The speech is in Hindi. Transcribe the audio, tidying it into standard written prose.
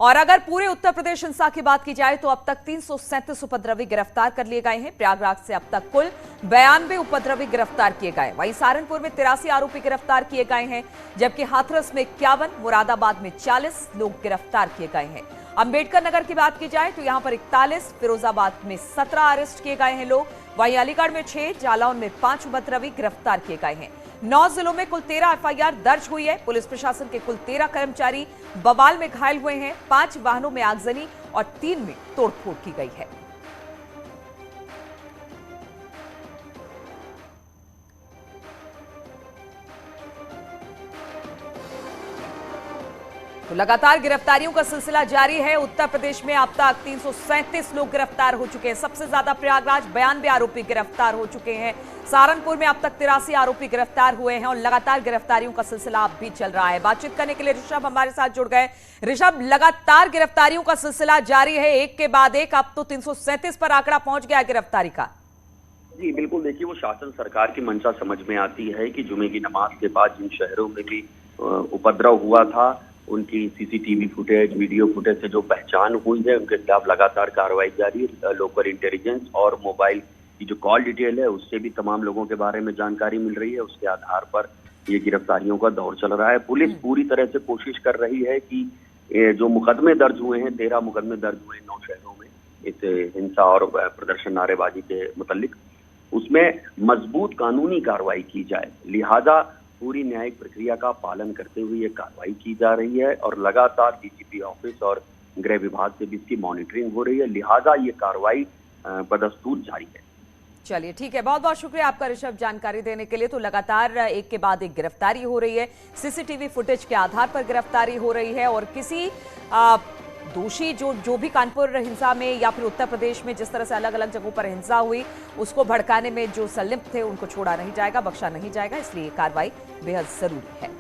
और अगर पूरे उत्तर प्रदेश हिंसा की बात की जाए तो अब तक 337 उपद्रवी गिरफ्तार कर लिए गए हैं। प्रयागराज से अब तक कुल 92 उपद्रवी गिरफ्तार किए गए। वहीं सहारनपुर में 83 आरोपी गिरफ्तार किए गए हैं, जबकि हाथरस में 51, मुरादाबाद में 40 लोग गिरफ्तार किए गए हैं। अंबेडकर नगर की बात की जाए तो यहां पर 41, फिरोजाबाद में 17 अरेस्ट किए गए हैं लोग। वहीं अलीगढ़ में 6, जालौन में 5 उपद्रवी गिरफ्तार किए गए हैं। 9 जिलों में कुल 13 एफआईआर दर्ज हुई है। पुलिस प्रशासन के कुल 13 कर्मचारी बवाल में घायल हुए हैं। 5 वाहनों में आगजनी और 3 में तोड़फोड़ की गई है। तो लगातार गिरफ्तारियों का सिलसिला जारी है। उत्तर प्रदेश में अब तक 337 लोग गिरफ्तार हो चुके हैं। सबसे ज्यादा प्रयागराज 92 आरोपी गिरफ्तार हो चुके हैं। सहारनपुर में अब तक 83 आरोपी गिरफ्तार हुए हैं और लगातार गिरफ्तारियों का सिलसिला अब भी चल रहा है। बातचीत करने के लिए ऋषभ हमारे साथ जुड़ गए। ऋषभ, लगातार गिरफ्तारियों का सिलसिला जारी है, एक के बाद एक। अब तो 337 पर आंकड़ा पहुंच गया गिरफ्तारी का। जी बिल्कुल, देखिए वो शासन सरकार की मंशा समझ में आती है कि जुमे की नमाज के बाद जिन शहरों में भी उपद्रव हुआ था उनकी सीसीटीवी फुटेज, वीडियो फुटेज से जो पहचान हुई है उनके खिलाफ लगातार कार्रवाई जारी है। लोकल इंटेलिजेंस और मोबाइल की जो कॉल डिटेल है उससे भी तमाम लोगों के बारे में जानकारी मिल रही है। उसके आधार पर ये गिरफ्तारियों का दौर चल रहा है। पुलिस पूरी तरह से कोशिश कर रही है कि जो मुकदमे दर्ज हुए हैं, 13 मुकदमे दर्ज हुए हैं 9 शहरों में इस हिंसा और प्रदर्शन नारेबाजी के मुतालिक, उसमें मजबूत कानूनी कार्रवाई की जाए। लिहाजा पूरी न्यायिक प्रक्रिया का पालन करते हुए ये कार्रवाई की जा रही है और लगातार डीजीपी ऑफिस और गृह विभाग से भी इसकी मॉनिटरिंग हो रही है। लिहाजा ये कार्रवाई बदस्तूर जारी है। चलिए ठीक है, बहुत बहुत शुक्रिया आपका ऋषभ जानकारी देने के लिए। तो लगातार एक के बाद एक गिरफ्तारी हो रही है। सीसीटीवी फुटेज के आधार पर गिरफ्तारी हो रही है और किसी दोषी जो भी कानपुर हिंसा में या फिर उत्तर प्रदेश में जिस तरह से अलग अलग जगहों पर हिंसा हुई उसको भड़काने में जो संलिप्त थे उनको छोड़ा नहीं जाएगा, बख्शा नहीं जाएगा। इसलिए कार्रवाई बेहद जरूरी है।